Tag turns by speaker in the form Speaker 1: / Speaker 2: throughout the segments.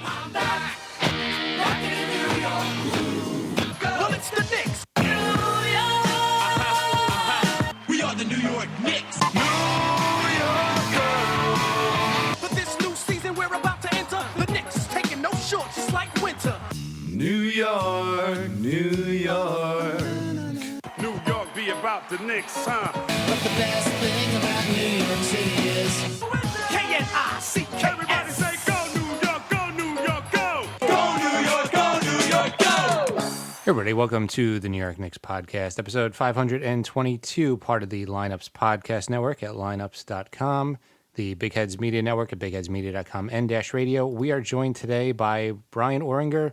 Speaker 1: I'm back, rocking in New York. Well, it's the Knicks. New York. We are the New York Knicks. New York. For this new season we're about to enter, the Knicks taking no shorts just like winter. New York, New York.
Speaker 2: New York be about the Knicks, huh?
Speaker 1: But the best thing about New York City is K-N-I-C-K-S.
Speaker 2: Everybody say go New York, go New York, go!
Speaker 1: Go New York, go New York, go!
Speaker 3: Hey everybody, welcome to the New York Knicks podcast, episode 522, part of the Lineups Podcast Network at lineups.com, the Big Heads Media Network at bigheadsmedia.com and Dash Radio. We are joined today by Bryan Oringher,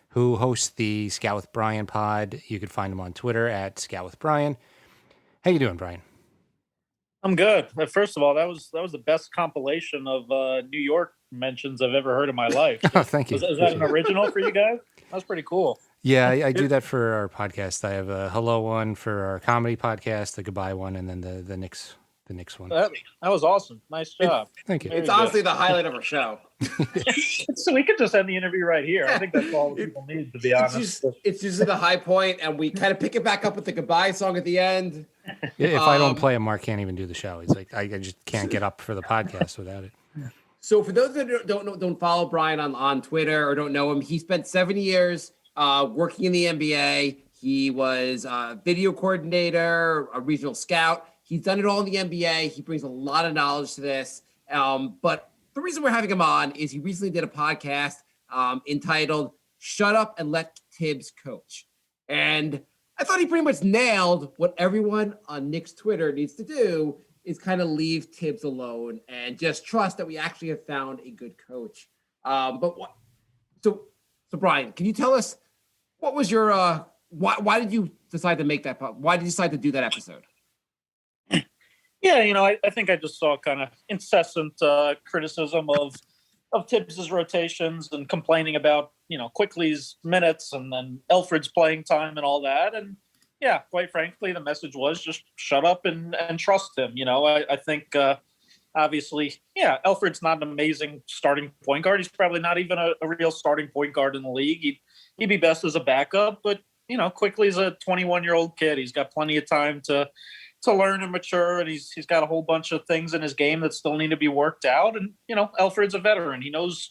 Speaker 3: who hosts the Scout with Bryan pod. You can find him on Twitter at Scout with Bryan. How you doing, Bryan?
Speaker 4: I'm good. First of all, that was the best compilation of New York mentions I've ever heard in my life.
Speaker 3: Oh, thank you.
Speaker 4: Is that an original for you guys? That was pretty cool.
Speaker 3: Yeah, I do that for our podcast. I have a hello one for our comedy podcast, the goodbye one, and then the Knicks one.
Speaker 4: That was awesome. Nice job.
Speaker 3: Thank you.
Speaker 5: It's honestly the highlight of our show.
Speaker 4: So we could just end the interview right here. I think that's all people need, to be honest.
Speaker 5: It's usually the high point, and we kind of pick it back up with the goodbye song at the end.
Speaker 3: If I don't play it, Mark can't even do the show. He's like, I just can't get up for the podcast without it.
Speaker 5: So for those that don't follow Bryan on Twitter or don't know him, he spent 7 years working in the NBA. He was a video coordinator, a regional scout. He's done it all in the NBA. He brings a lot of knowledge to this. But the reason we're having him on is he recently did a podcast entitled "Shut Up and Let Thibs Coach," and I thought he pretty much nailed what everyone on Knicks Twitter needs to do is kind of leave Thibs alone and just trust that we actually have found a good coach. So Bryan, can you tell us what was your why did you decide to make that? Why did you decide to do that episode?
Speaker 4: Yeah, I think I just saw kind of incessant criticism of Thibs' rotations and complaining about, Quickly's minutes and then Elfrid's playing time and all that. And yeah, quite frankly, the message was just shut up and trust him. I think obviously, yeah, Elfrid's not an amazing starting point guard. He's probably not even a real starting point guard in the league. He'd be best as a backup, but Quickly's a 21-year-old kid. He's got plenty of time to learn and mature, and he's got a whole bunch of things in his game that still need to be worked out. And Elfrid's a veteran. He knows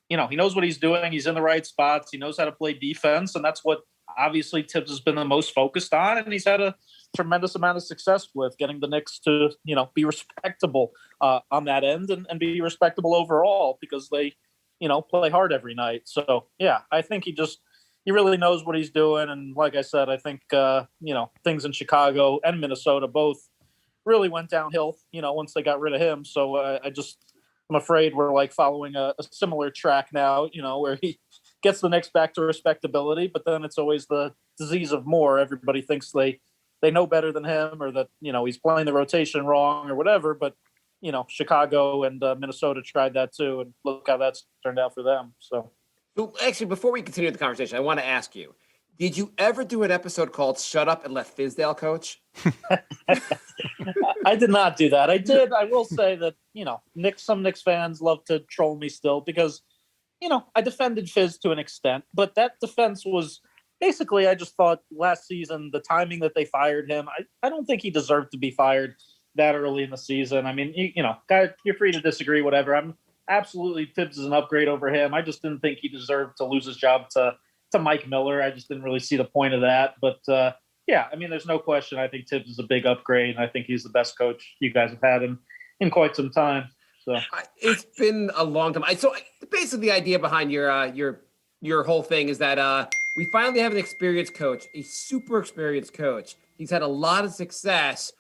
Speaker 4: what he's doing. He's in the right spots. He knows how to play defense, and that's what obviously Thibs has been the most focused on. And he's had a tremendous amount of success with getting the Knicks to be respectable on that end and be respectable overall because they play hard every night. So yeah, I think he really knows what he's doing. And like I said, I think, things in Chicago and Minnesota both really went downhill, once they got rid of him. So I'm afraid we're like following a similar track now, where he gets the Knicks back to respectability, but then it's always the disease of more. Everybody thinks they know better than him or that, he's playing the rotation wrong or whatever. But, Chicago and Minnesota tried that too. And look how that's turned out for them. So
Speaker 5: Actually, before we continue the conversation, I want to ask you, did you ever do an episode called Shut Up and Let Fizdale Coach?
Speaker 4: I did not do that. I will say that, some Knicks fans love to troll me still because, I defended Fizz to an extent, but that defense was basically, I just thought last season, the timing that they fired him, I don't think he deserved to be fired that early in the season. I mean, guys, you're free to disagree, whatever. Absolutely, Thibs is an upgrade over him. I just didn't think he deserved to lose his job to Mike Miller. I just didn't really see the point of that. But yeah, I mean, there's no question. I think Thibs is a big upgrade, and I think he's the best coach you guys have had in quite some time. So
Speaker 5: it's been a long time. So basically, the idea behind your whole thing is that we finally have an experienced coach, a super experienced coach. He's had a lot of success.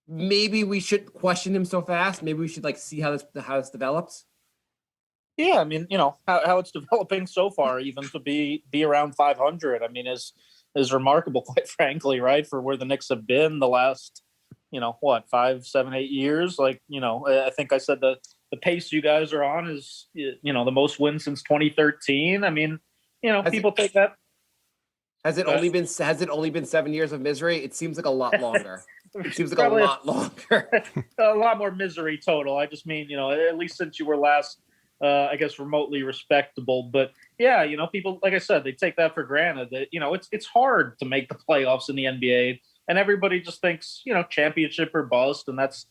Speaker 5: Maybe we should question him so fast. Maybe we should see how this develops.
Speaker 4: Yeah, I mean, how it's developing so far, even to be around 500, I mean, is remarkable, quite frankly, right? For where the Knicks have been the last, 5, 7, 8 years. I think I said the pace you guys are on is, the most wins since 2013. I mean, people take that.
Speaker 5: Has it only been 7 years of misery? It seems like a lot longer. It seems like
Speaker 4: Probably
Speaker 5: a lot longer.
Speaker 4: A lot more misery total. I just mean, at least since you were last I guess, remotely respectable. But yeah, people, like I said, they take that for granted that, it's hard to make the playoffs in the NBA, and everybody just thinks, championship or bust. And that's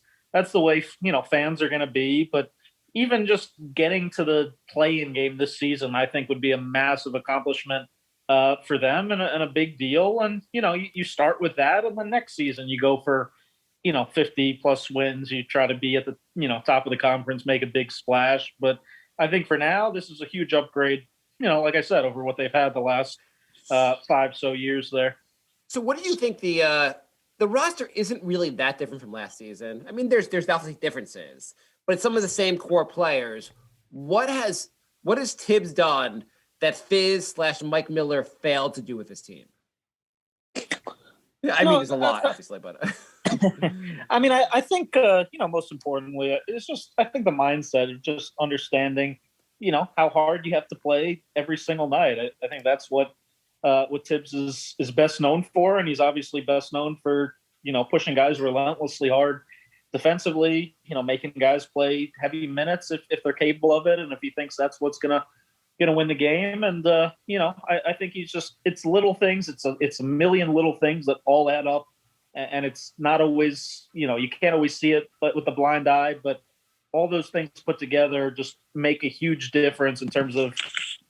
Speaker 4: the way, fans are going to be. But even just getting to the play-in game this season, I think would be a massive accomplishment for them, and a big deal. And, you start with that, and then next season you go for, 50 plus wins. You try to be at the, top of the conference, make a big splash. But I think for now, this is a huge upgrade, like I said, over what they've had the last 5 so years there.
Speaker 5: So what do you think the roster isn't really that different from last season? I mean, there's obviously differences, but it's some of the same core players. What has Thibs done that Fizz/Mike Miller failed to do with his team? I mean, there's a lot, obviously, but
Speaker 4: I mean, I think most importantly, it's just, I think, the mindset of just understanding, how hard you have to play every single night. I think that's what Thibs is best known for, and he's obviously best known for pushing guys relentlessly hard defensively, making guys play heavy minutes if they're capable of it, and if he thinks that's what's gonna win the game. And I think it's little things. It's a million little things that all add up, and it's not always, you can't always see it but with the blind eye, but all those things put together just make a huge difference in terms of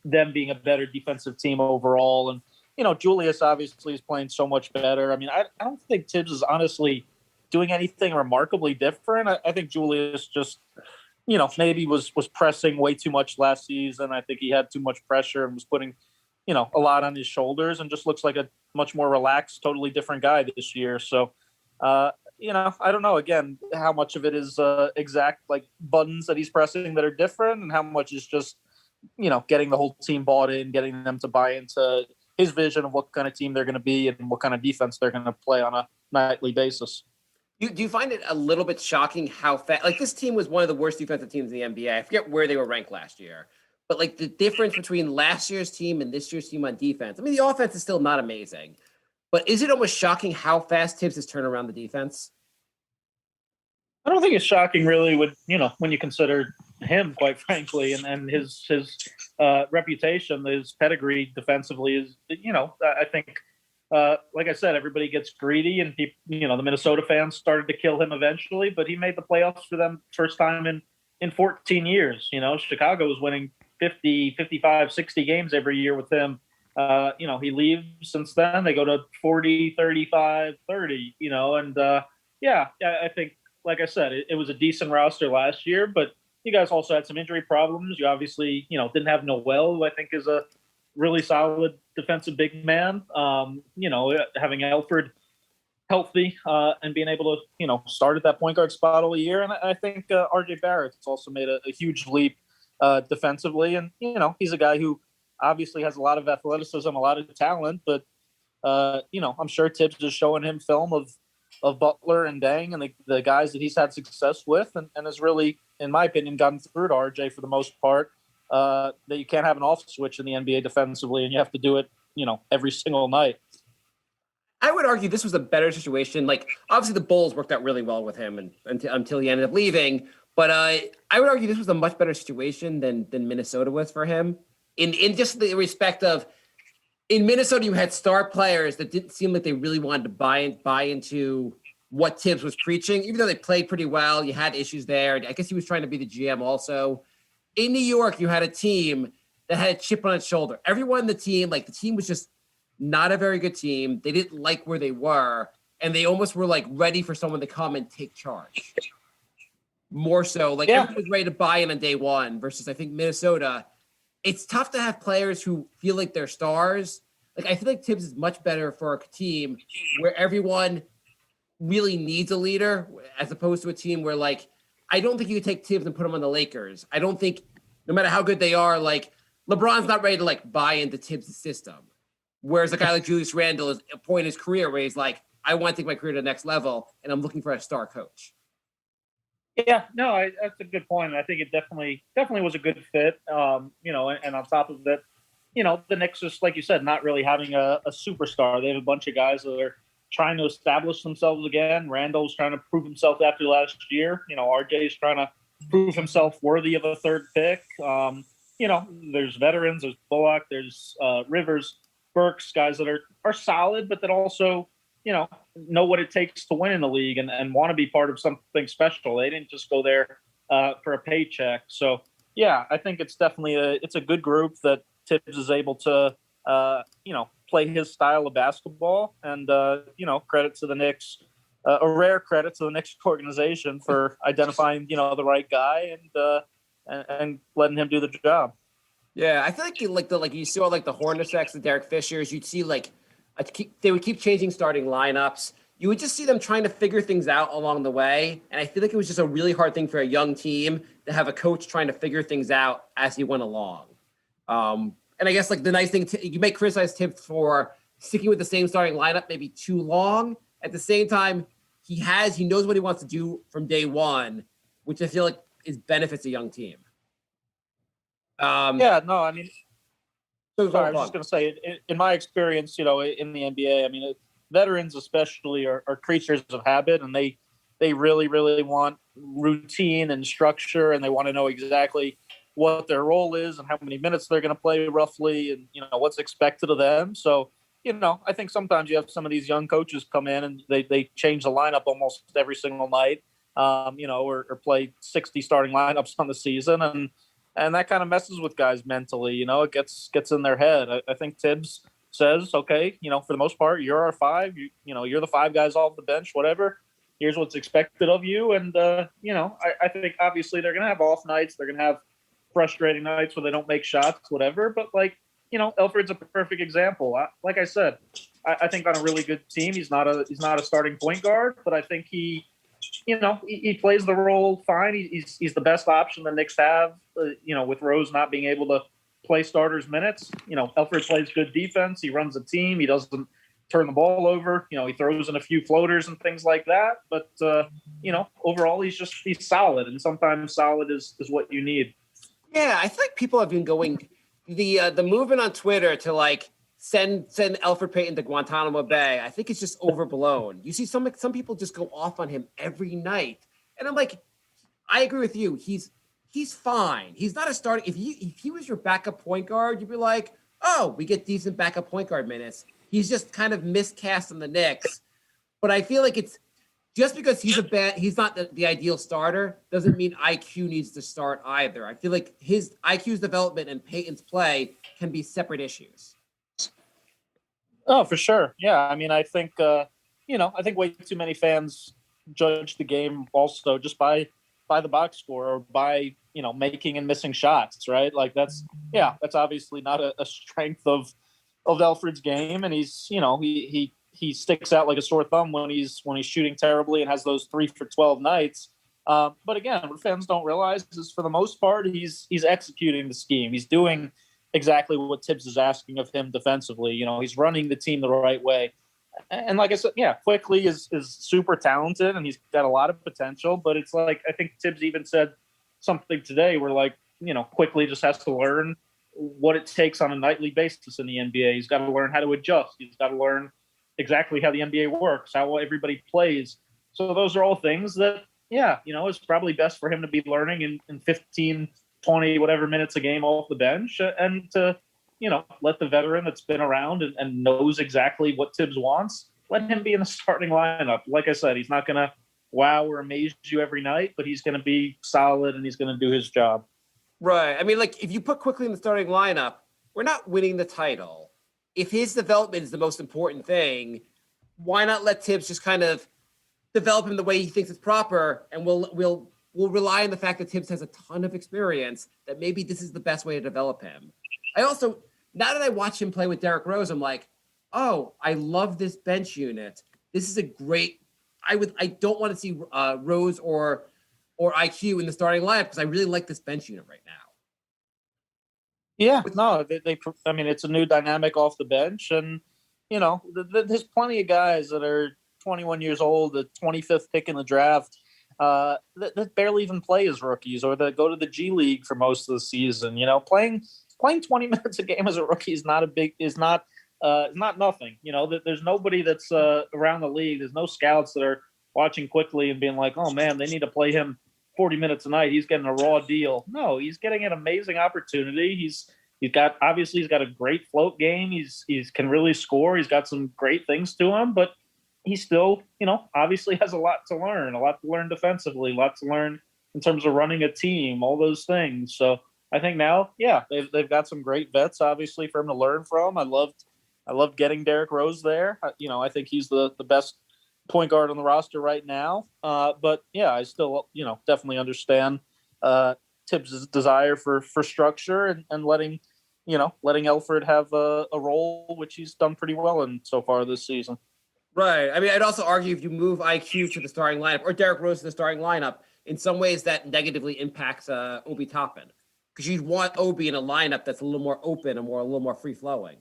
Speaker 4: them being a better defensive team overall. And Julius obviously is playing so much better. I mean, I don't think Thibs is honestly doing anything remarkably different. I think Julius just, maybe was pressing way too much last season. I think he had too much pressure and was putting, a lot on his shoulders, and just looks like a much more relaxed, totally different guy this year. So, I don't know, again, how much of it is exact, like, buttons that he's pressing that are different, and how much is just, getting the whole team bought in, getting them to buy into his vision of what kind of team they're going to be and what kind of defense they're going to play on a nightly basis.
Speaker 5: Do you find it a little bit shocking how fast, like, this team was one of the worst defensive teams in the NBA. I forget where they were ranked last year, but like the difference between last year's team and this year's team on defense, I mean, the offense is still not amazing, but is it almost shocking how fast Thibs has turned around the defense?
Speaker 4: I don't think it's shocking, really, when you consider him, quite frankly, and his reputation, his pedigree defensively is, I think, like I said, everybody gets greedy, and people, the Minnesota fans started to kill him eventually, but he made the playoffs for them first time in 14 years. Chicago was winning 50, 55, 60 games every year with him. He leaves since then. They go to 40, 35, 30, and I think, like I said, it was a decent roster last year, but you guys also had some injury problems. You obviously, didn't have Noel, who I think is a really solid defensive big man. Having Alfred healthy and being able to, start at that point guard spot all year. And I think RJ Barrett's also made a huge leap defensively. And, he's a guy who obviously has a lot of athleticism, a lot of talent, but, I'm sure Thibs is showing him film of Butler and Dang and the guys that he's had success with, and has really, in my opinion, gotten through to RJ for the most part. That you can't have an off switch in the NBA defensively, and you have to do it, every single night.
Speaker 5: I would argue this was a better situation. Like, obviously the Bulls worked out really well with him until he ended up leaving. But I would argue this was a much better situation than Minnesota was for him. In just the respect of, in Minnesota, you had star players that didn't seem like they really wanted to buy into what Thibs was preaching, even though they played pretty well. You had issues there. I guess he was trying to be the GM also. In New York, you had a team that had a chip on its shoulder. Everyone in the team, like, the team was just not a very good team. They didn't like where they were, and they almost were, like, ready for someone to come and take charge. More so, like, everyone was ready to buy in on day one versus, I think, Minnesota. It's tough to have players who feel like they're stars. Like, I feel like Thibs is much better for a team where everyone really needs a leader, as opposed to a team where, like, I don't think you could take Thibs and put him on the Lakers. I don't think, no matter how good they are, like, LeBron's not ready to, like, buy into Thibs' system. Whereas a guy like Julius Randle is at a point in his career where he's like, I want to take my career to the next level, and I'm looking for a star coach.
Speaker 4: Yeah, no, that's a good point. I think it definitely was a good fit. And on top of that, the Knicks, just like you said, not really having a superstar. They have a bunch of guys that are trying to establish themselves again. Randall's trying to prove himself after last year. RJ's trying to prove himself worthy of a third pick. There's veterans, there's Bullock, there's Rivers, Burks, guys that are solid, but that also, know what it takes to win in the league and want to be part of something special. They didn't just go there for a paycheck. So, yeah, I think it's definitely it's a good group that Thibs is able to, play his style of basketball. And, credit to the Knicks, a rare credit to the Knicks organization for identifying, the right guy and letting him do the job.
Speaker 5: Yeah, I feel like you saw like the Hornaceks, the Derek Fishers. You'd see they would keep changing starting lineups. You would just see them trying to figure things out along the way. And I feel like it was just a really hard thing for a young team to have a coach trying to figure things out as he went along. And I guess like the nice thing, you may criticize Thibs for sticking with the same starting lineup maybe too long. At the same time, he knows what he wants to do from day one, which I feel like benefits a young team.
Speaker 4: I mean, I was just going to say, in my experience, in the NBA, I mean, veterans especially are creatures of habit, and they really, really want routine and structure, and they want to know exactly what their role is and how many minutes they're going to play roughly, and what's expected of them. So, I think sometimes you have some of these young coaches come in and they change the lineup almost every single night, or play 60 starting lineups on the season, and that kind of messes with guys mentally. It gets in their head. I think Thibs says, okay, for the most part, you're our five. You're the five guys off the bench, whatever. Here's what's expected of you. And, I think obviously they're going to have off nights. They're going to have frustrating nights where they don't make shots, whatever. But, Elfrid's a perfect example. Like I said, I think on a really good team, he's not a starting point guard, but I think he plays the role fine. He's the best option the Knicks have, with Rose not being able to play starters minutes. Elfrid plays good defense. He runs a team. He doesn't turn the ball over. He throws in a few floaters and things like that. But, overall, he's solid. And sometimes solid is what you need.
Speaker 5: Yeah, I feel like people have been going the movement on Twitter to like send Elfrid Payton to Guantanamo Bay. I think it's just overblown. You see some people just go off on him every night, and I'm like, I agree with you. He's fine. He's not a starting. If he was your backup point guard, you'd be like, oh, we get decent backup point guard minutes. He's just kind of miscast in the Knicks. But I feel like it's just because he's not the ideal starter doesn't mean IQ needs to start either. I feel like his IQ's development and Payton's play can be separate issues.
Speaker 4: Oh, for sure. Yeah. I mean, I think, I think way too many fans judge the game also just by the box score or by, making and missing shots, right? Like that's obviously not a strength of Elfrid's game. And he's, he sticks out like a sore thumb when he's shooting terribly and has those 3 for 12 nights. But again, what fans don't realize is for the most part, he's executing the scheme. He's doing exactly what Thibs is asking of him defensively. He's running the team the right way. And like I said, Quickly is super talented and he's got a lot of potential, but it's like, I think Thibs even said something today where like, Quickly just has to learn what it takes on a nightly basis in the NBA. He's got to learn how to adjust. He's got to learn exactly how the NBA works, how everybody plays. So those are all things that, it's probably best for him to be learning in 15, 20, whatever minutes a game off the bench and to, let the veteran that's been around and knows exactly what Thibs wants, let him be in the starting lineup. Like I said, he's not going to wow or amaze you every night, but he's going to be solid and he's going to do his job.
Speaker 5: Right. I mean, like if you put Quickly in the starting lineup, we're not winning the title. If his development is the most important thing, why not let Thibs just kind of develop him the way he thinks is proper, and we'll rely on the fact that Thibs has a ton of experience, that maybe this is the best way to develop him. I also, now that I watch him play with Derrick Rose, I'm like, oh, I love this bench unit. This is a great. I don't want to see Rose or IQ in the starting lineup because I really like this bench unit right now.
Speaker 4: Yeah, no, I mean, it's a new dynamic off the bench, and there's plenty of guys that are 21 years old, the 25th pick in the draft, that barely even play as rookies, or that go to the G League for most of the season. Playing 20 minutes a game as a rookie is not nothing. There's nobody that's around the league. There's no scouts that are watching Quickly and being like, oh man, they need to play him 40 minutes a night. He's getting a raw deal. No, he's getting an amazing opportunity. He's got a great float game. He's can really score. He's got some great things to him, but he still, obviously has a lot to learn defensively, a lot to learn in terms of running a team, all those things. So I think now, yeah, they've got some great vets, obviously, for him to learn from. I loved getting Derrick Rose there. I think he's the best point guard on the roster right now. But yeah, I still, definitely understand Thibs' desire for structure and letting Elfrid have a role, which he's done pretty well in so far this season.
Speaker 5: Right. I mean, I'd also argue if you move IQ to the starting lineup or Derrick Rose to the starting lineup, in some ways that negatively impacts Obi Toppin, because you'd want Obi in a lineup that's a little more open and a little more free flowing.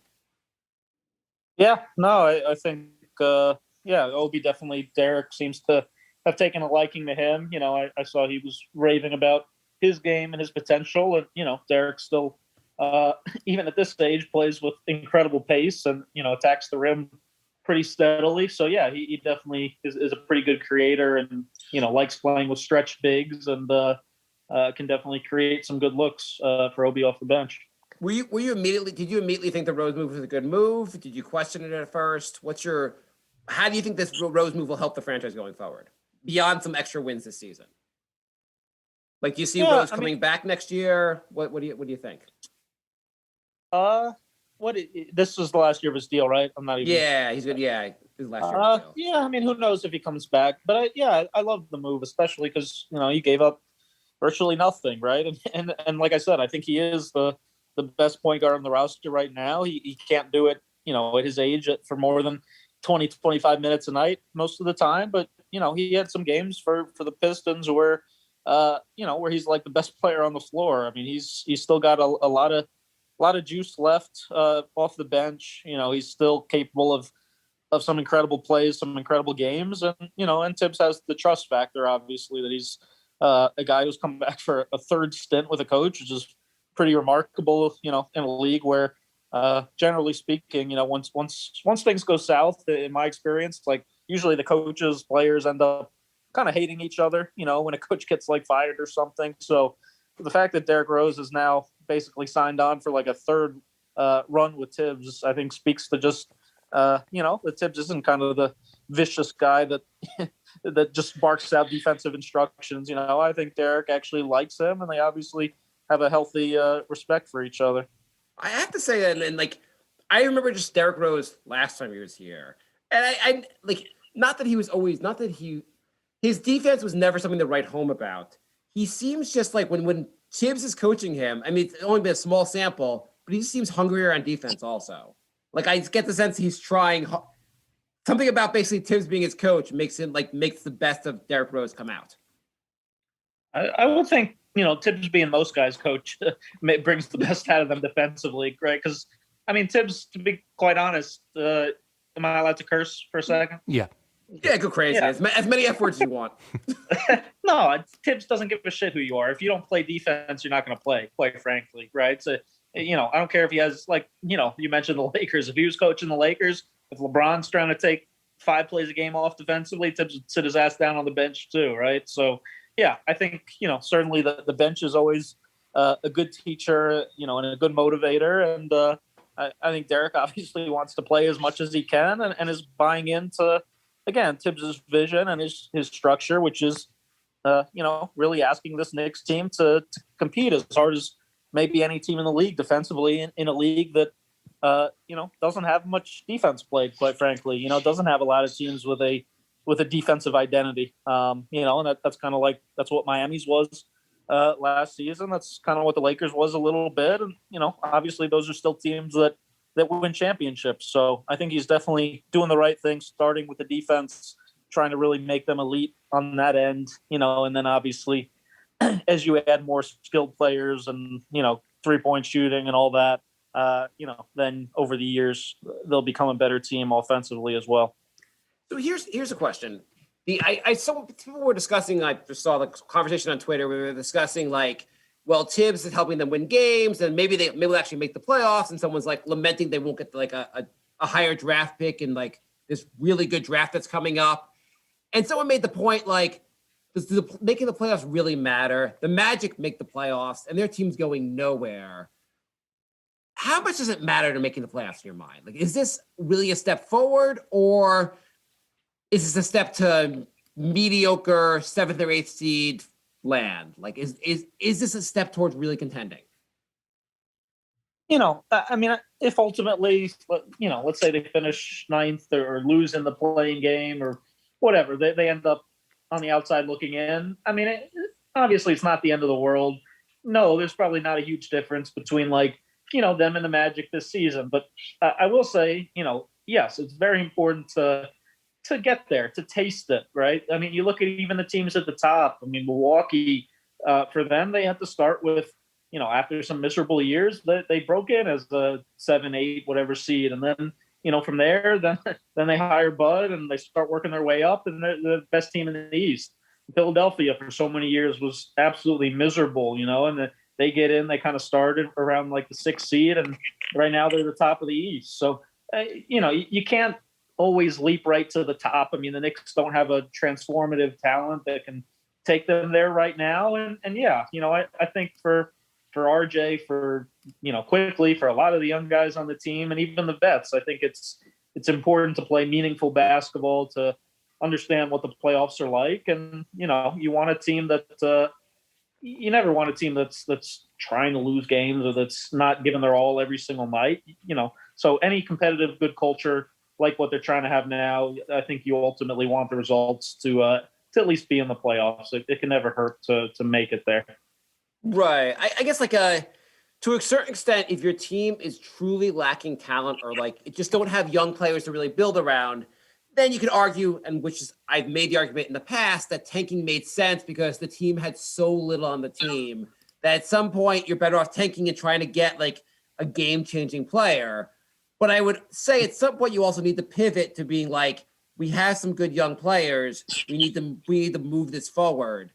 Speaker 4: Yeah, no, I think, Obi definitely, Derrick seems to have taken a liking to him. I saw he was raving about his game and his potential. And, Derrick still, even at this stage, plays with incredible pace and, attacks the rim pretty steadily. So, yeah, he definitely is a pretty good creator and, likes playing with stretch bigs and can definitely create some good looks for Obi off the bench.
Speaker 5: Did you immediately think the Rose move was a good move? Did you question it at first? How do you think this Rose move will help the franchise going forward beyond some extra wins this season? Like, do you see Rose coming back next year? What do you think?
Speaker 4: This was the last year of his deal, right? I'm not even.
Speaker 5: Yeah, he's good. Yeah, his last year of his deal.
Speaker 4: Yeah, I mean, who knows if he comes back? But I love the move, especially because he gave up virtually nothing, right? And like I said, I think he is the best point guard on the roster right now. He can't do it, at his age for more than 20, 25 minutes a night most of the time. But, he had some games for the Pistons where he's like the best player on the floor. I mean, he's still got a lot of juice left off the bench. He's still capable of some incredible plays, some incredible games. And Thibs has the trust factor, obviously, that he's a guy who's come back for a third stint with a coach, which is pretty remarkable, in a league where, generally speaking, once things go south, in my experience, like usually the coaches, players end up kind of hating each other, when a coach gets like fired or something. So the fact that Derrick Rose is now basically signed on for like a third run with Thibs, I think speaks to just, that Thibs isn't kind of the vicious guy that that just barks out defensive instructions. I think Derrick actually likes him, and they obviously have a healthy respect for each other.
Speaker 5: I have to say that, and like, I remember just Derrick Rose last time he was here, and I like, his defense was never something to write home about. He seems just like when Thibs is coaching him, I mean, it's only been a small sample, but he just seems hungrier on defense also. Like, I get the sense he's trying something about basically Thibs being his coach makes the best of Derrick Rose come out.
Speaker 4: I would think, Thibs being most guys' coach brings the best out of them defensively, right? Because, I mean, Thibs, to be quite honest, am I allowed to curse for a second?
Speaker 3: Yeah.
Speaker 5: Yeah, go crazy. Yeah. As many F words as you want.
Speaker 4: No, Thibs doesn't give a shit who you are. If you don't play defense, you're not going to play, quite frankly, right? So, I don't care if he has, like, you mentioned the Lakers. If he was coaching the Lakers, if LeBron's trying to take 5 plays a game off defensively, Thibs would sit his ass down on the bench too, right? So, yeah, I think, certainly the bench is always a good teacher, and a good motivator. And I think Derrick obviously wants to play as much as he can and is buying into, again, Thibs' vision and his structure, which is, really asking this Knicks team to compete as hard as maybe any team in the league defensively in a league that, doesn't have much defense played, quite frankly. Doesn't have a lot of teams with a defensive identity. And that's kind of like, that's what Miami's was last season. That's kind of what the Lakers was a little bit. And, obviously those are still teams that win championships. So I think he's definitely doing the right thing, starting with the defense, trying to really make them elite on that end, and then obviously as you add more skilled players and, 3-point shooting and all that, then over the years, they'll become a better team offensively as well.
Speaker 5: So here's a question. I saw people were discussing, I just saw the conversation on Twitter. We were discussing like, well, Thibs is helping them win games and maybe they'll actually make the playoffs. And someone's like lamenting they won't get like a higher draft pick in like this really good draft that's coming up. And someone made the point like, making the playoffs really matter? The Magic make the playoffs, and their team's going nowhere. How much does it matter to making the playoffs in your mind? Like, is this really a step forward, or is this a step to mediocre 7th or 8th seed land? Like, is this a step towards really contending?
Speaker 4: I mean, if ultimately, let's say they finish 9th or lose in the playing game or whatever, they end up on the outside looking in. I mean, obviously it's not the end of the world. No, there's probably not a huge difference between them and the Magic this season. But I will say, yes, it's very important to get there, to taste it, right? I mean, you look at even the teams at the top. I mean, Milwaukee, for them, they had to start with, after some miserable years, they broke in as the 7, 8, whatever seed. And then, from there, then they hire Bud and they start working their way up, and they're the best team in the East. Philadelphia for so many years was absolutely miserable, and they get in, they kind of started around like the 6th seed, and right now they're the top of the East. So, you can't always leap right to the top. I mean, the Knicks don't have a transformative talent that can take them there right now. And yeah, I think for RJ, for, quickly, for a lot of the young guys on the team and even the vets, I think it's important to play meaningful basketball, to understand what the playoffs are like. And, you want a team that, you never want a team that's trying to lose games or that's not giving their all every single night, so any competitive good culture like what they're trying to have now, I think you ultimately want the results to at least be in the playoffs. It can never hurt to make it there.
Speaker 5: Right. I guess to a certain extent, if your team is truly lacking talent or it just don't have young players to really build around, then you could argue, and I've made the argument in the past, that tanking made sense because the team had so little on the team that at some point you're better off tanking and trying to get a game-changing player. But I would say at some point you also need to pivot to being we have some good young players. We need to move this forward.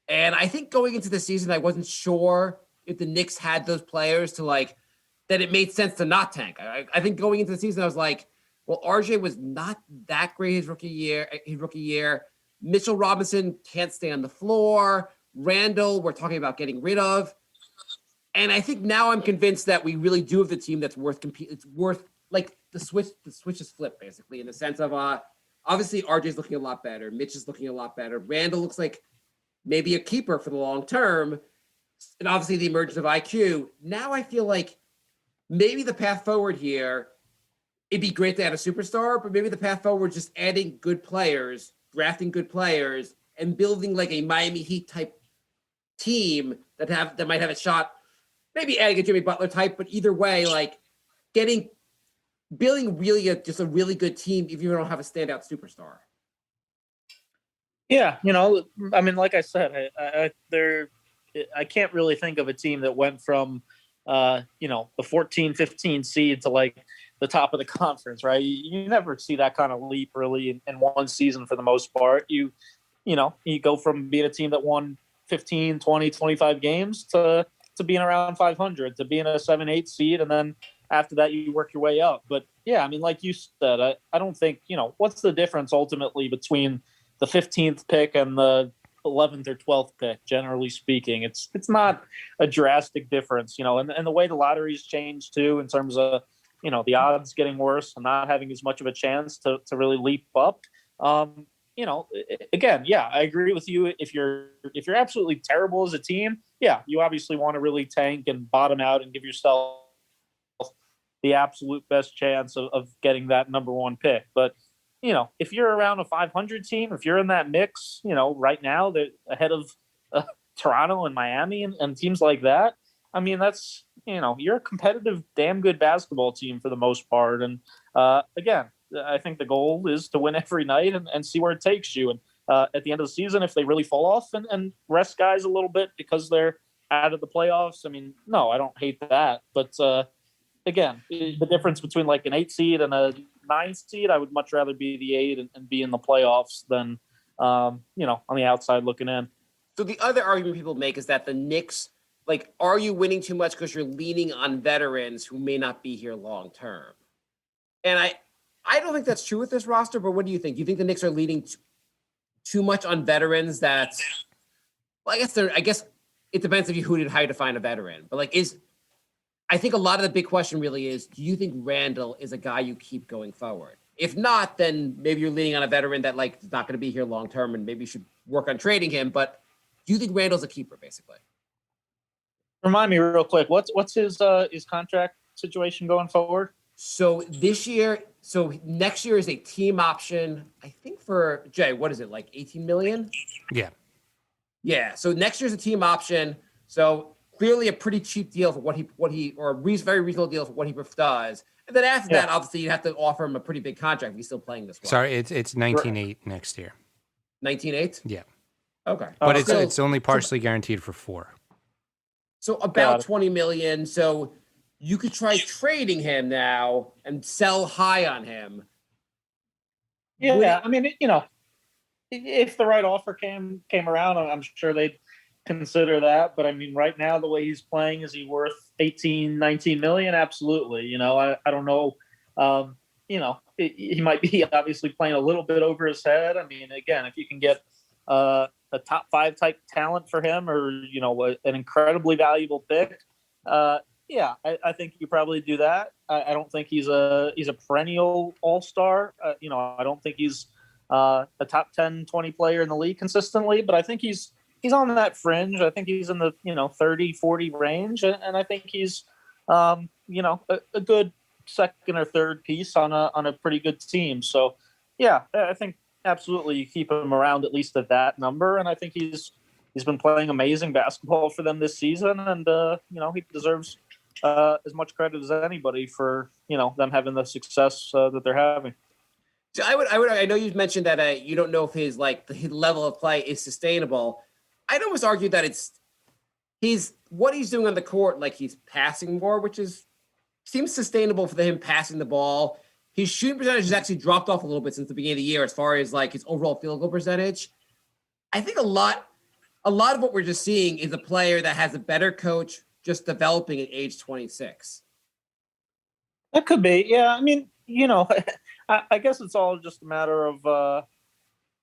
Speaker 5: And I think going into the season, I wasn't sure if the Knicks had those players to that it made sense to not tank. I think going into the season, I was well, RJ was not that great his rookie year. Mitchell Robinson can't stay on the floor. Randall, we're talking about getting rid of. And I think now I'm convinced that we really do have the team that's worth competing. It's worth the switch is flipped basically in the sense of obviously RJ's looking a lot better. Mitch is looking a lot better. Randall looks like maybe a keeper for the long term. And obviously the emergence of IQ. Now I feel maybe the path forward here, it'd be great to add a superstar, but maybe the path forward just adding good players, drafting good players, and building a Miami Heat type team that might have a shot. Maybe adding a Jimmy Butler type, but either way, building really just a really good team if you don't have a standout superstar.
Speaker 4: Yeah, I mean, like I said, I can't really think of a team that went from the 14, 15 seed to the top of the conference, right? You never see that kind of leap really in one season for the most part. You go from being a team that won 15, 20, 25 games to being around 500, to being a 7, 8 seed. And then after that, you work your way up. But yeah, I mean, like you said, I don't think, what's the difference ultimately between the 15th pick and the 11th or 12th pick, generally speaking? It's not a drastic difference, and the way the lottery's changed too, in terms of, the odds getting worse and not having as much of a chance to really leap up. Again, yeah, I agree with you. If you're absolutely terrible as a team, yeah, you obviously want to really tank and bottom out and give yourself the absolute best chance of getting that number one pick. But, if you're around a 500 team, if you're in that mix, right now they're ahead of Toronto and Miami and teams like that. I mean, that's, you're a competitive, damn good basketball team for the most part. And again, I think the goal is to win every night and see where it takes you. And at the end of the season, if they really fall off and rest guys a little bit because they're out of the playoffs, I mean, no, I don't hate that. But again, the difference between an 8 seed and a 9 seed, I would much rather be the 8 and be in the playoffs than, on the outside looking in.
Speaker 5: So the other argument people make is that the Knicks, are you winning too much because you're leaning on veterans who may not be here long term? And I don't think that's true with this roster, but what do you think? Do you think the Knicks are leaning too much on veterans that, well, I guess it depends how you define a veteran. But like, I think a lot of the big question really is, do you think Randall is a guy you keep going forward? If not, then maybe you're leaning on a veteran that like is not going to be here long term, and maybe you should work on trading him. But do you think Randall's a keeper, basically?
Speaker 4: Remind me real quick, what's his contract situation going forward?
Speaker 5: So next year is a team option. I think for Jay, what is it, like 18 million?
Speaker 3: Yeah.
Speaker 5: Yeah. So next year's a team option. So clearly a pretty cheap deal for very reasonable deal for what he does. And then after that, obviously you have to offer him a pretty big contract if he's still playing this well.
Speaker 3: Sorry, it's 19.8 next year.
Speaker 5: 19.8?
Speaker 3: Yeah.
Speaker 5: Okay.
Speaker 3: But it's only partially guaranteed for 4.
Speaker 5: So about 20 million. So you could try trading him now and sell high on him.
Speaker 4: Yeah, I mean, if the right offer came around, I'm sure they'd consider that. But I mean, right now, the way he's playing, is he worth 18, 19 million? Absolutely. I don't know. He might be obviously playing a little bit over his head. I mean, again, if you can get a top 5 type talent for him, or an incredibly valuable pick, I think you probably do that. I don't think he's a perennial all-star. I don't think he's a top 10, 20 player in the league consistently, but I think he's on that fringe. I think he's in the 30, 40 range, and I think he's a good second or third piece on a pretty good team. So yeah, I think absolutely you keep him around at least at that number, and I think he's been playing amazing basketball for them this season, and he deserves as much credit as anybody for them having the success that they're having.
Speaker 5: So I know you mentioned that you don't know if his level of play is sustainable. I'd almost argue that what he's doing on the court, like he's passing more, which seems sustainable for him passing the ball. His shooting percentage has actually dropped off a little bit since the beginning of the year as far as like his overall field goal percentage. I think a lot of what we're just seeing is a player that has a better coach just developing at age 26.
Speaker 4: That could be. Yeah. I mean, I guess it's all just a matter of,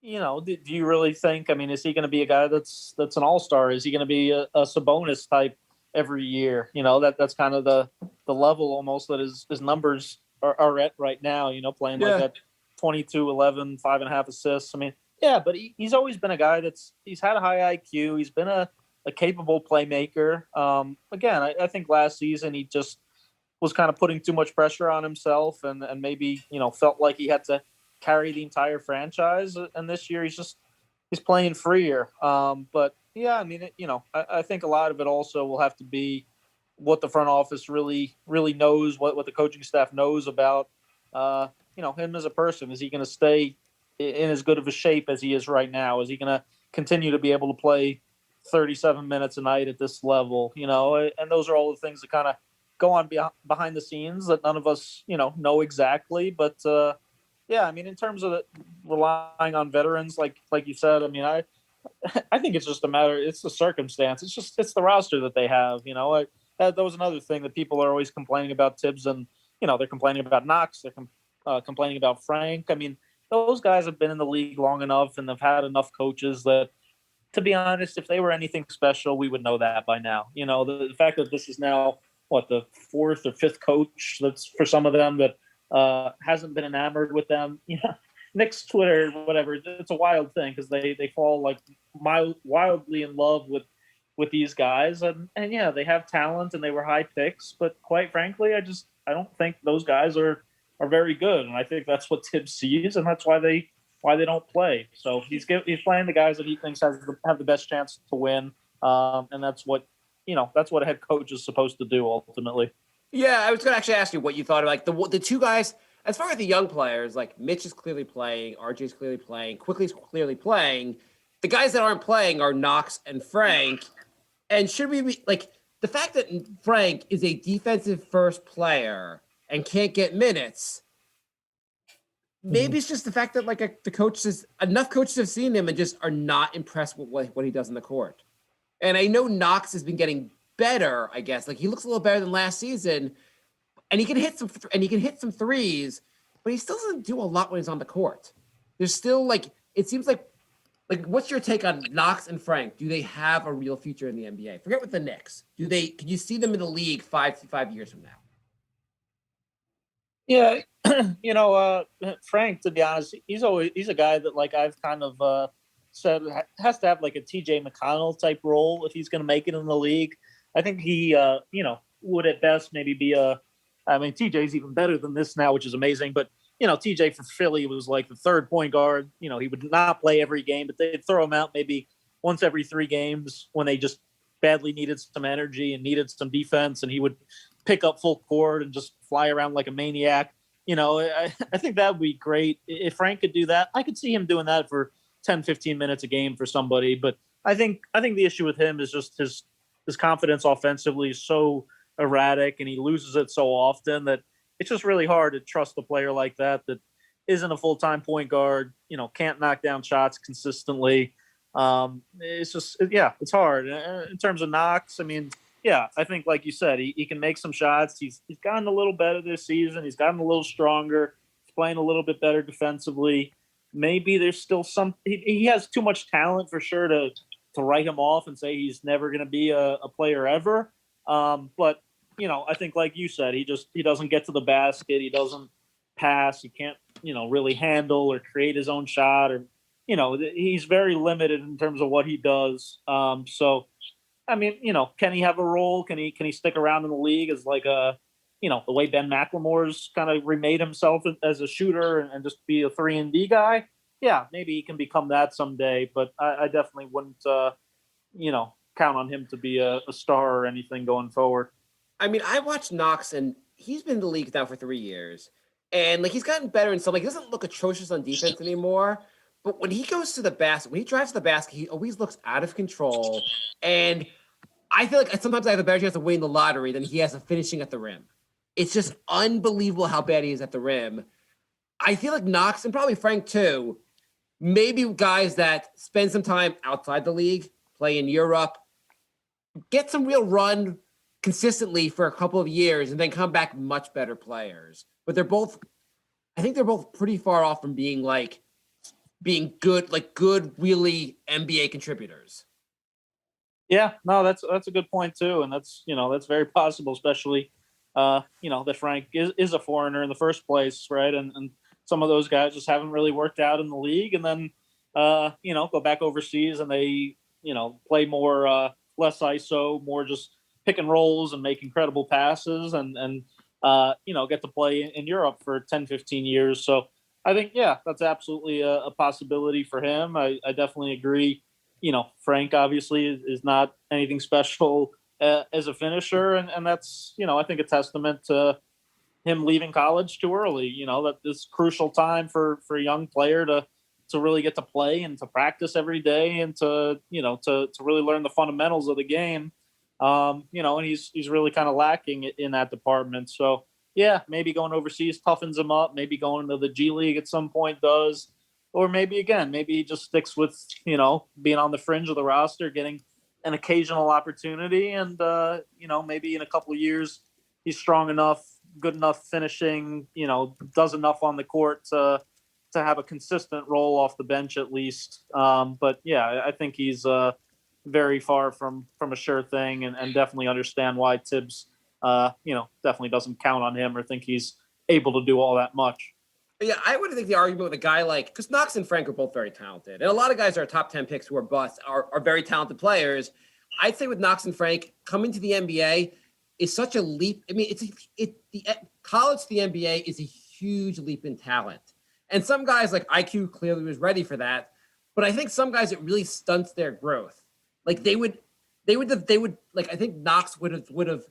Speaker 4: do you really think, I mean, is he going to be a guy that's an all-star? Is he going to be a Sabonis type every year? That's kind of the level almost that his numbers are at right now, playing like that 22, 11, 5.5 assists. I mean, yeah, but he's always been a guy he's had a high IQ. He's been a capable playmaker. Again, I think last season he just was kind of putting too much pressure on himself and maybe, felt like he had to carry the entire franchise. And this year he's playing freer. But yeah, I mean, I think a lot of it also will have to be what the front office really, really knows, what the coaching staff knows about, him as a person. Is he going to stay in as good of a shape as he is right now? Is he going to continue to be able to play 37 minutes a night at this level? And those are all the things that kind of go on behind the scenes that none of us, know exactly. But yeah, I mean, in terms of relying on veterans, like you said, I mean, I think it's just a matter. It's the circumstance. It's the roster that they have. That was another thing that people are always complaining about Thibs, and they're complaining about Knox. They're complaining about Frank. I mean, those guys have been in the league long enough and have had enough coaches that, to be honest, if they were anything special, we would know that by now. The fact that this is now the 4th or 5th coach that's for some of them that hasn't been enamored with them. Knicks Twitter, whatever, it's a wild thing because they fall like wildly in love with these guys, and yeah, they have talent and they were high picks, but quite frankly, I don't think those guys are very good, and I think that's what Thibs sees, and that's why they don't play. So he's playing the guys that he thinks have the best chance to win, and that's what a head coach is supposed to do ultimately.
Speaker 5: Yeah, I was going to actually ask you what you thought of like the two guys. As far as the young players, like Mitch is clearly playing, RJ's clearly playing, Quickly's clearly playing. The guys that aren't playing are Knox and Frank. And should we be like the fact that Frank is a defensive first player and can't get minutes? Maybe it's just the fact that like enough coaches have seen him and just are not impressed with what he does in the court. And I know Knox has been getting better, I guess. Like he looks a little better than last season, and he can hit some threes, but he still doesn't do a lot when he's on the court. There's still it seems like Like, what's your take on Knox and Frank? Do they have a real future in the NBA? Forget with the Knicks. Can you see them in the league 5 years from now?
Speaker 4: Yeah, Frank, to be honest, he's a guy that like I've kind of said has to have like a TJ McConnell type role if he's going to make it in the league. I think he would at best maybe be I mean, TJ's even better than this now, which is amazing. But TJ for Philly was like the third point guard. He would not play every game, but they'd throw him out maybe once every 3 games when they just badly needed some energy and needed some defense, and he would pick up full court and just fly around like a maniac. I think that would be great. If Frank could do that, I could see him doing that for 10, 15 minutes a game for somebody. But I think the issue with him is just his confidence offensively is so erratic, and he loses it so often that it's just really hard to trust a player like that isn't a full-time point guard, can't knock down shots consistently. It's hard. In terms of Knox, I mean, yeah, I think like you said, he can make some shots. He's gotten a little better this season. He's gotten a little stronger. He's playing a little bit better defensively. Maybe there's still he has too much talent for sure to write him off and say he's never going to be a player ever. But I think like you said, he doesn't get to the basket. He doesn't pass. He can't, really handle or create his own shot, or, he's very limited in terms of what he does. So, I mean, can he have a role? Can he stick around in the league as like the way Ben McLemore's kind of remade himself as a shooter and just be a 3-and-D guy? Yeah, maybe he can become that someday, but I definitely wouldn't, count on him to be a star or anything going forward.
Speaker 5: I mean, I watched Knox, and he's been in the league now for 3 years, and like he's gotten better in some. Like, he doesn't look atrocious on defense anymore. But when he goes to the basket, when he drives to the basket, he always looks out of control. And I feel like sometimes I have a better chance of winning the lottery than he has of finishing at the rim. It's just unbelievable how bad he is at the rim. I feel like Knox, and probably Frank too, maybe guys that spend some time outside the league, play in Europe, get some real run consistently for a couple of years, and then come back much better players. But I think they're both pretty far off from being good, really NBA contributors.
Speaker 4: Yeah, no, that's a good point too, and that's very possible, especially that Frank is a foreigner in the first place, right? And some of those guys just haven't really worked out in the league, and then go back overseas and they play more less ISO, more just pick and rolls and make incredible passes, and get to play in Europe for 10, 15 years. So I think, yeah, that's absolutely a possibility for him. I definitely agree. Frank obviously is not anything special as a finisher. And that's, I think a testament to him leaving college too early, that this crucial time for a young player to really get to play and to practice every day and to really learn the fundamentals of the game. And he's really kind of lacking in that department. So, yeah, maybe going overseas toughens him up. Maybe going to the G League at some point does. Or maybe he just sticks with, being on the fringe of the roster, getting an occasional opportunity. And, maybe in a couple of years, he's strong enough, good enough finishing, does enough on the court to have a consistent role off the bench at least. But, yeah, I think he's very far from a sure thing, and definitely understand why Thibs definitely doesn't count on him or think he's able to do all that much.
Speaker 5: Yeah, I would think the argument with a guy because Knox and Frank are both very talented, and a lot of guys are top 10 picks who are busts are very talented players. I'd say with Knox and Frank, coming to the NBA is such a leap. I mean, college to the NBA is a huge leap in talent, and some guys like IQ clearly was ready for that, but I think some guys it really stunts their growth. Like they would like I think Knox would have.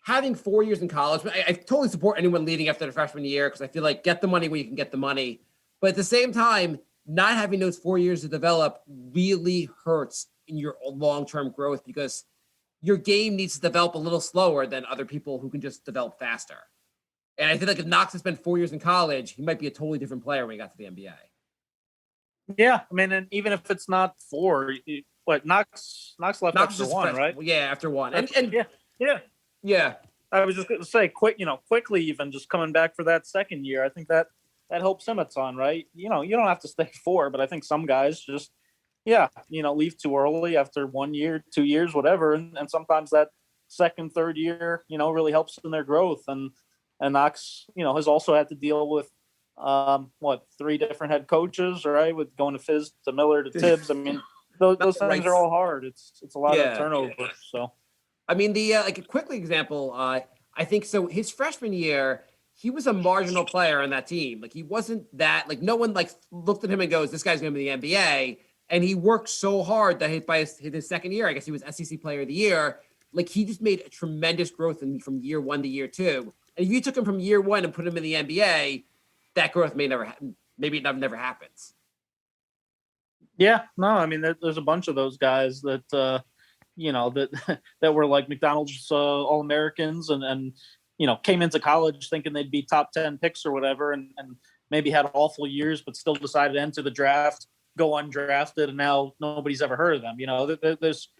Speaker 5: Having 4 years in college, I totally support anyone leaving after the freshman year because I feel like get the money where you can get the money. But at the same time, not having those 4 years to develop really hurts in your long-term growth because your game needs to develop a little slower than other people who can just develop faster. And I feel like if Knox has spent 4 years in college, he might be a totally different player when he got to the NBA.
Speaker 4: Yeah, I mean, and even if it's not 4, Knox left after 1, right?
Speaker 5: Yeah, after 1. And
Speaker 4: yeah.
Speaker 5: Yeah,
Speaker 4: I was just going to say, quickly, even just coming back for that second year, I think that helps him a ton, right? You don't have to stay 4, but I think some guys just leave too early after 1 year, 2 years, whatever. And sometimes that second, third year, really helps in their growth. And Knox, has also had to deal with, 3 different head coaches, right? With going to Fizz to Miller to Thibs. I mean, those things are all hard. It's a lot of turnover. So,
Speaker 5: I mean, the like a quick example, I think so. His freshman year, he was a marginal player on that team. Like he wasn't that like no one like looked at him and goes, "This guy's going to be the NBA." And he worked so hard that by his second year, I guess he was SEC Player of the Year. Like he just made a tremendous growth from year 1 to year 2. And if you took him from year 1 and put him in the NBA, that growth maybe it never happens.
Speaker 4: Yeah, no, I mean, there's a bunch of those guys that, that were like McDonald's All-Americans and came into college thinking they'd be top 10 picks or whatever, and maybe had awful years, but still decided to enter the draft, go undrafted, and now nobody's ever heard of them. There's,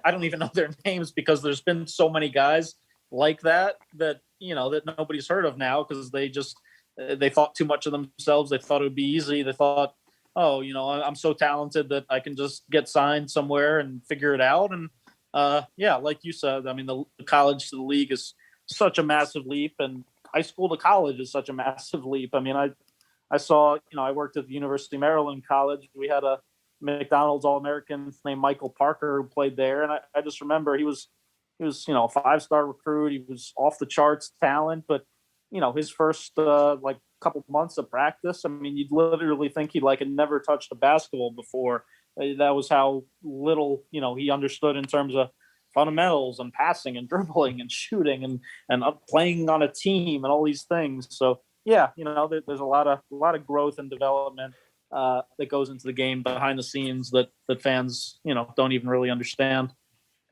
Speaker 4: I don't even know their names because there's been so many guys like that that nobody's heard of now because they thought too much of themselves. They thought it would be easy. They thought, oh, I'm so talented that I can just get signed somewhere and figure it out. And like you said, I mean, the college to the league is such a massive leap, and high school to college is such a massive leap. I mean, I saw, I worked at the University of Maryland College. We had a McDonald's All-American named Michael Parker who played there. And I just remember he was, a 5-star recruit. He was off the charts talent, but his first couple months of practice, I mean, you'd literally think he had never touched a basketball before. That was how little, he understood in terms of fundamentals and passing and dribbling and shooting and playing on a team and all these things. So yeah, there's a lot of growth and development that goes into the game behind the scenes that fans, don't even really understand.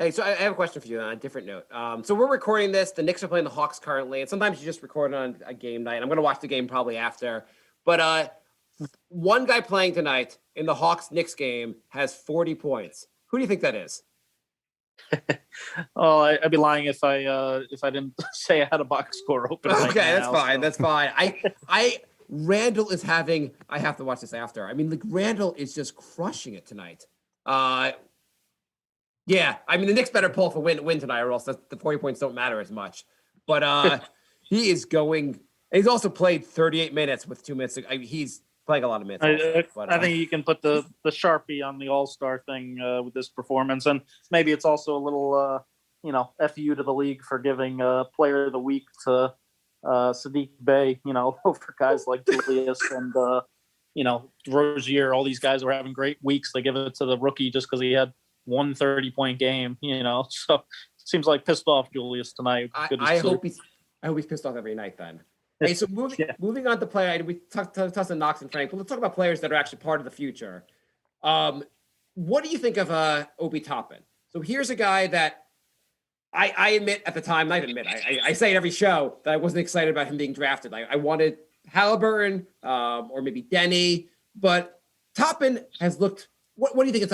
Speaker 5: Hey, so I have a question for you on a different note. So we're recording this. The Knicks are playing the Hawks currently, and sometimes you just record on a game night. I'm going to watch the game probably after. But one guy playing tonight in the Hawks-Knicks game has 40 points. Who do you think that is?
Speaker 4: Oh, I'd be lying if I didn't say I had a box score open.
Speaker 5: Okay,
Speaker 4: right
Speaker 5: that's
Speaker 4: now,
Speaker 5: fine.
Speaker 4: so.
Speaker 5: That's fine. Randall is having. I have to watch this after. I mean, Randall is just crushing it tonight. Yeah, I mean the Knicks better pull for win tonight, or else the 40 points don't matter as much. But he is going. He's also played 38 minutes with 2 minutes. He's playing a lot of minutes.
Speaker 4: I think you can put the Sharpie on the All-Star thing with this performance, and maybe it's also a little FU to the league for giving Player of the Week to Sadiq Bey. For guys like Julius and Rozier. All these guys were having great weeks. They give it to the rookie just because he had 1 30-point game, so it seems like pissed off Julius tonight.
Speaker 5: I hope he's pissed off every night then. Hey, so moving on to play, we talked on Knox and Frank, but let's talk about players that are actually part of the future. What do you think of Obi Toppin? So here's a guy that I admit at the time, I say it every show that I wasn't excited about him being drafted. I wanted Halliburton or maybe Denny, but Toppin has looked. What do you think?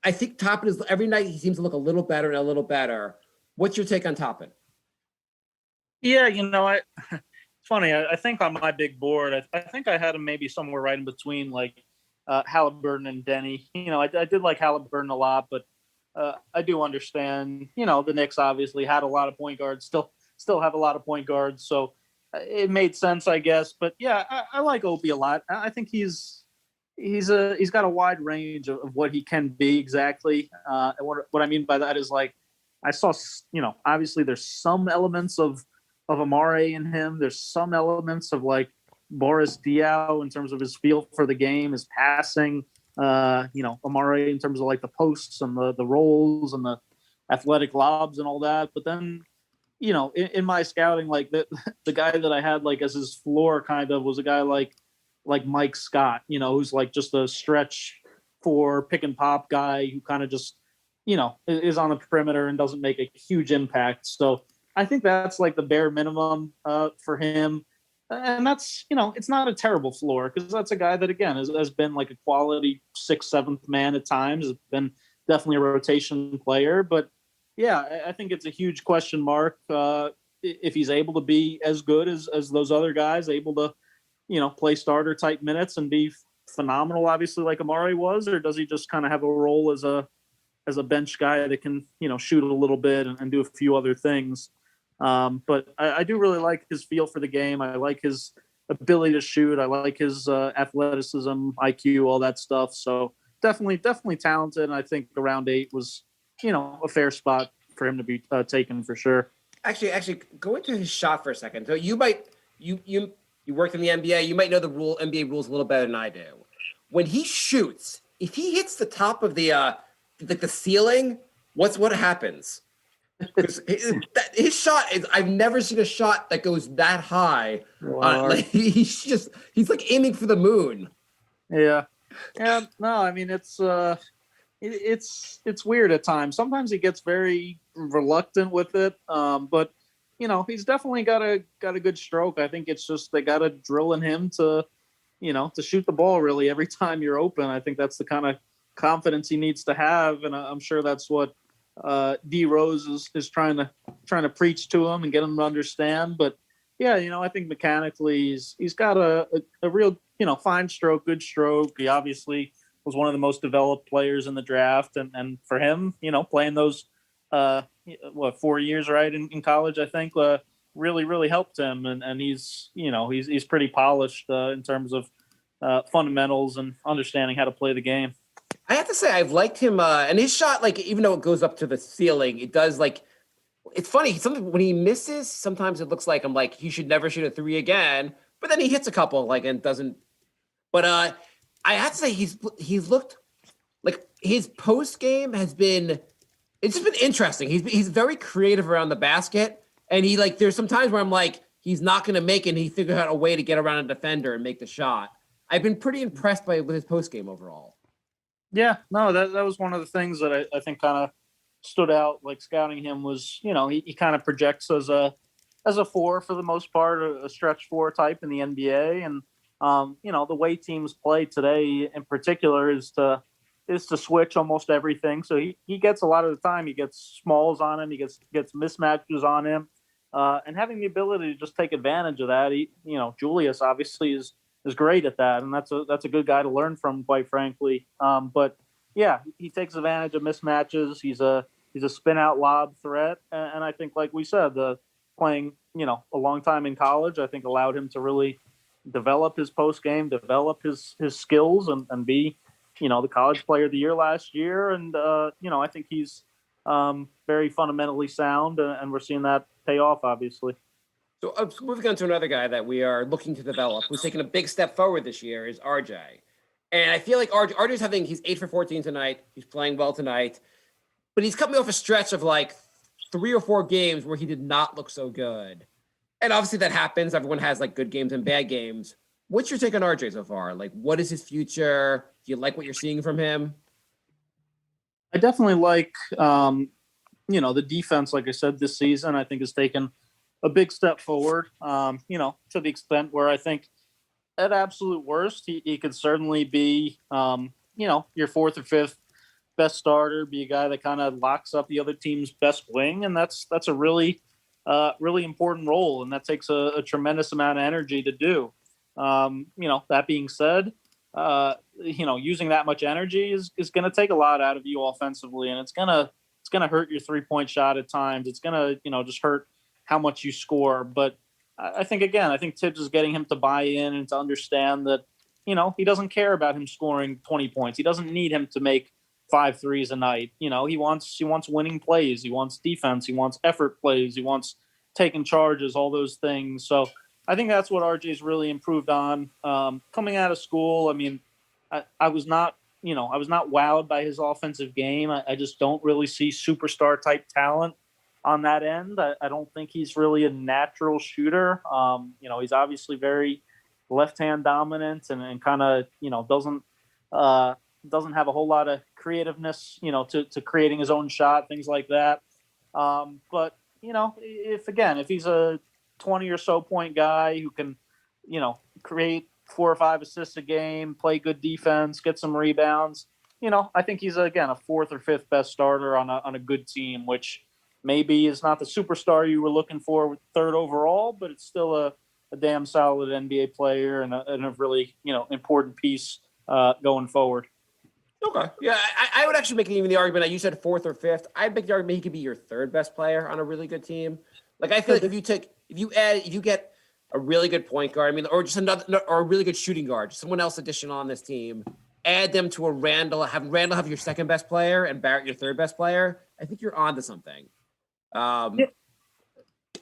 Speaker 5: I think Toppin is every night he seems to look a little better and a little better. What's your take on Toppin?
Speaker 4: Yeah, it's funny. I think on my big board, I think I had him maybe somewhere right in between like Halliburton and Denny. I did like Halliburton a lot, but I do understand, the Knicks obviously had a lot of point guards, still have a lot of point guards. So it made sense, I guess. But yeah, I like Obi a lot. I think he's got a wide range of what he can be exactly. And what I mean by that is like, I saw, obviously there's some elements of Amare in him. There's some elements of like Boris Diaw in terms of his feel for the game, his passing, Amare in terms of like the posts and the rolls and the athletic lobs and all that. But then, in my scouting, like the guy that I had like as his floor kind of was a guy like Mike Scott, who's like just a stretch for pick and pop guy who kind of just, is on the perimeter and doesn't make a huge impact. So I think that's like the bare minimum for him. And that's, it's not a terrible floor because that's a guy that, again, has been like a quality 6th, 7th man at times, has been definitely a rotation player. But yeah, I think it's a huge question mark if he's able to be as good as those other guys, able to, play starter type minutes and be, phenomenal, obviously, like Amari was, or does he just kind of have a role as a bench guy that can, shoot a little bit and do a few other things? But I do really like his feel for the game. I like his ability to shoot. I like his athleticism, IQ, all that stuff. So definitely talented. And I think the round 8 was, a fair spot for him to be taken for sure.
Speaker 5: Actually, go into his shot for a second. So you worked in the NBA. You might know the NBA rules a little better than I do. When he shoots, if he hits the top of the ceiling, what happens? His shot is, I've never seen a shot that goes that high. He's like aiming for the moon.
Speaker 4: Yeah. No, I mean, it's weird at times. Sometimes he gets very reluctant with it. But he's definitely got a good stroke. I think it's just, they got to drill in him to shoot the ball really every time you're open. I think that's the kind of confidence he needs to have. And I'm sure that's what D Rose is trying to preach to him and get him to understand. But yeah, I think mechanically he's got a real, fine stroke, good stroke. He obviously was one of the most developed players in the draft. And for him, playing those, 4 years, right, in college, I think, really, really helped him. And he's pretty polished in terms of fundamentals and understanding how to play the game.
Speaker 5: I have to say, I've liked him, and his shot, like, even though it goes up to the ceiling, it does, like, it's funny. When he misses, sometimes it looks like, I'm like, he should never shoot a 3 again. But then he hits a couple, like, and doesn't. But I have to say, he's looked like his post game has been. It's just been interesting. He's very creative around the basket, and there's some times where I'm like, he's not going to make it, and he figured out a way to get around a defender and make the shot. I've been pretty impressed with his post game overall.
Speaker 4: Yeah, no, that was one of the things that I think kind of stood out, like scouting him, was, he kind of projects as a 4 for the most part, a stretch 4 type in the NBA. And, the way teams play today in particular is to switch almost everything. So he gets a lot of the time, he gets smalls on him, he gets mismatches on him. And having the ability to just take advantage of that, Julius obviously is great at that, and that's a good guy to learn from, quite frankly. But yeah, he takes advantage of mismatches. He's a spin out lob threat, and I think, like we said, playing a long time in college, I think allowed him to really develop his post game, develop his skills, and be the college player of the year last year. And I think he's very fundamentally sound, and we're seeing that pay off, obviously.
Speaker 5: So moving on to another guy that we are looking to develop, who's taking a big step forward this year, is RJ. And I feel like RJ's he's 8 for 14 tonight. He's playing well tonight. But he's coming off a stretch of like 3 or 4 games where he did not look so good. And obviously that happens. Everyone has like good games and bad games. What's your take on RJ so far? Like, what is his future? Do you like what you're seeing from him?
Speaker 4: I definitely like, the defense, like I said, this season, I think has taken a big step forward, to the extent where I think at absolute worst, he could certainly be, your 4th or 5th best starter, be a guy that kind of locks up the other team's best wing. And that's a really, really important role. And that takes a tremendous amount of energy to do. That being said, using that much energy is going to take a lot out of you offensively, and it's going to hurt your 3-point shot at times. It's going to, just hurt how much you score. But I think Thibs is getting him to buy in and to understand that, he doesn't care about him scoring 20 points. He doesn't need him to make 5 threes a night. He wants winning plays. He wants defense. He wants effort plays. He wants taking charges, all those things. So I think that's what RJ's really improved on. Coming out of school, I mean, I was not wowed by his offensive game. I just don't really see superstar type talent on that end. I don't think he's really a natural shooter. He's obviously very left-hand dominant and kind of, doesn't have a whole lot of creativeness, to creating his own shot, things like that. But, if he's a 20 or so point guy who can, create 4 or 5 assists a game, play good defense, get some rebounds, I think he's, again, a 4th or 5th best starter on a good team, which maybe is not the superstar you were looking for with 3rd overall, but it's still a damn solid NBA player and a really, important piece going forward.
Speaker 5: Okay. Yeah, I would actually make even the argument that you said fourth or fifth. I'd make the argument he could be your third best player on a really good team. Like I feel like if you get a really good point guard, I mean, or just or a really good shooting guard, just someone else addition on this team, add them to a Randall, have Randall have your second best player and Barrett your third best player. I think you're onto something.
Speaker 4: Yeah.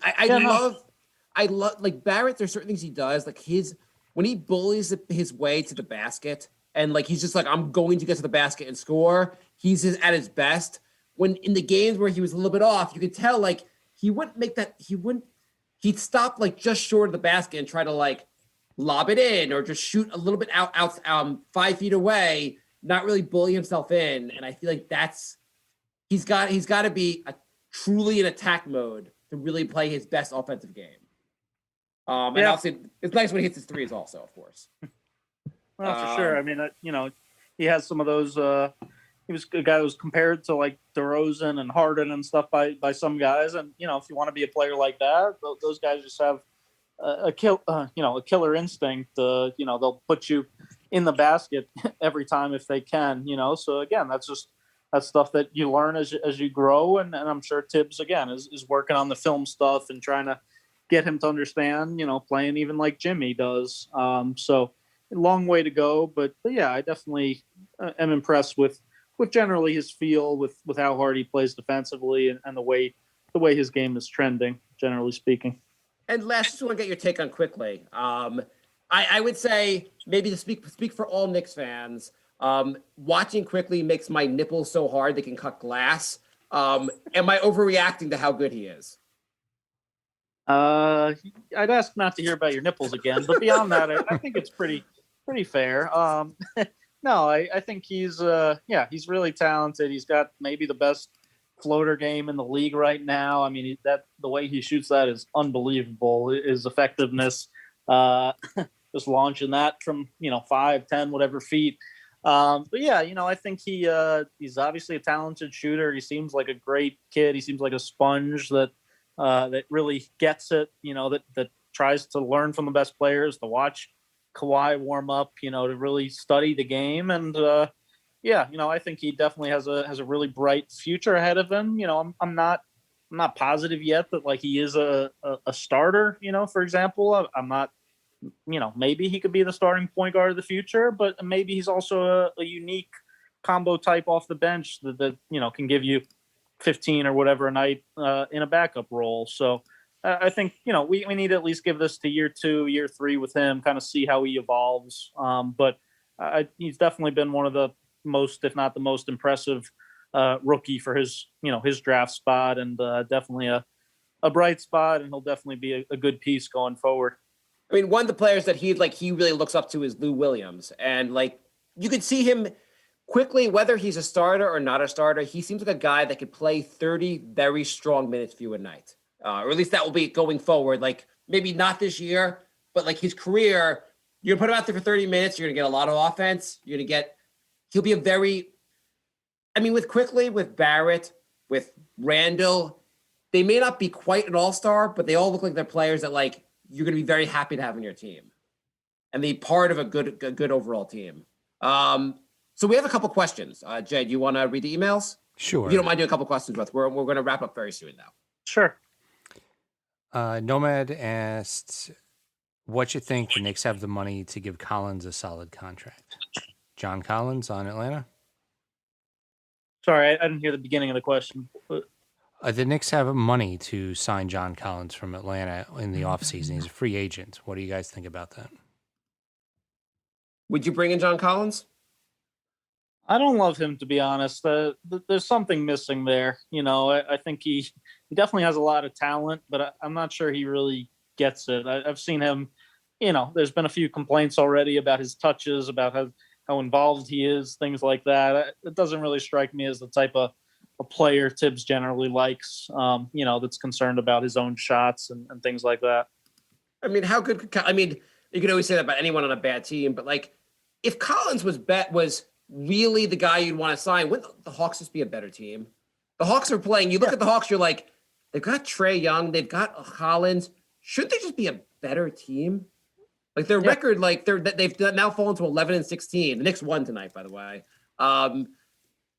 Speaker 5: I love like Barrett. There's certain things he does, like when he bullies his way to the basket, and like he's just like, I'm going to get to the basket and score. He's at his best. When in the games where he was a little bit off, you could tell like he wouldn't make that. He'd stop like just short of the basket and try to like lob it in or just shoot a little bit out 5 feet away, not really bully himself in. And I feel like he's got to be truly in attack mode to really play his best offensive game. And obviously it's nice when he hits his threes also, of course.
Speaker 4: Well, for sure. I mean, he has some of those. He was a guy who was compared to like DeRozan and Harden and stuff by some guys. And if you want to be a player like that, those guys just have a killer instinct. They'll put you in the basket every time if they can. So again, that's stuff that you learn as you grow. And I'm sure Thibs again is working on the film stuff and trying to get him to understand. Playing even like Jimmy does. So. Long way to go, but yeah, I definitely am impressed with generally his feel, with how hard he plays defensively, and the way his game is trending, generally speaking.
Speaker 5: And last, just want to get your take on Quickly. I would say maybe to speak for all Knicks fans, watching Quickly makes my nipples so hard they can cut glass. Am I overreacting to how good he is?
Speaker 4: I'd ask not to hear about your nipples again, but beyond that, I think it's pretty fair. No, I think he's really talented. He's got maybe the best floater game in the league right now. I mean, the way he shoots that is unbelievable. His effectiveness, just launching that from 5, 10, whatever feet. But yeah, I think he's obviously a talented shooter. He seems like a great kid. He seems like a sponge that really gets it. That tries to learn from the best players, to watch Kawhi warm up, to really study the game. And I think he definitely has a really bright future ahead of him. I'm not positive yet that like he is a starter, for example. I'm not, maybe he could be the starting point guard of the future, but maybe he's also a unique combo type off the bench that can give you 15 or whatever a night in a backup role. So I think, we need to at least give this to year 2, year 3 with him, kind of see how he evolves. But he's definitely been one of the most, if not the most impressive rookie for his draft spot, and definitely a bright spot, and he'll definitely be a good piece going forward.
Speaker 5: I mean, one of the players that he really looks up to is Lou Williams. And like, you could see him Quickly, whether he's a starter or not a starter, he seems like a guy that could play 30 very strong minutes for you a night. Or at least that will be going forward. Like maybe not this year, but like his career, you're gonna put him out there for 30 minutes. You're gonna get a lot of offense. He'll be with Quickly, with Barrett, with Randall, they may not be quite an all-star, but they all look like they're players that like you're gonna be very happy to have in your team and be part of a good overall team. So we have a couple questions. Jay, do you want to read the emails?
Speaker 3: Sure.
Speaker 5: If you don't mind doing a couple questions with, we're going to wrap up very soon now.
Speaker 4: Sure.
Speaker 3: Nomad asked, what you think the Knicks have the money to give Collins a solid contract? John Collins on Atlanta?
Speaker 4: Sorry, I didn't hear the beginning of the question.
Speaker 3: The Knicks have money to sign John Collins from Atlanta in the offseason. He's a free agent. What do you guys think about that?
Speaker 5: Would you bring in John Collins?
Speaker 4: I don't love him, to be honest. There's something missing there. I think he definitely has a lot of talent, but I'm not sure he really gets it. I've seen him, there's been a few complaints already about his touches, about how involved he is, things like that. It doesn't really strike me as the type of a player Thibs generally likes, that's concerned about his own shots and things like that.
Speaker 5: I mean, how good you could always say that about anyone on a bad team, but like if Collins was really the guy you'd want to sign, wouldn't the Hawks just be a better team? The Hawks are playing. You look at the Hawks, you're like, they've got Trae Young, they've got Collins. Shouldn't they just be a better team? Like their record, like they've now fallen to 11-16. The Knicks won tonight, by the way. I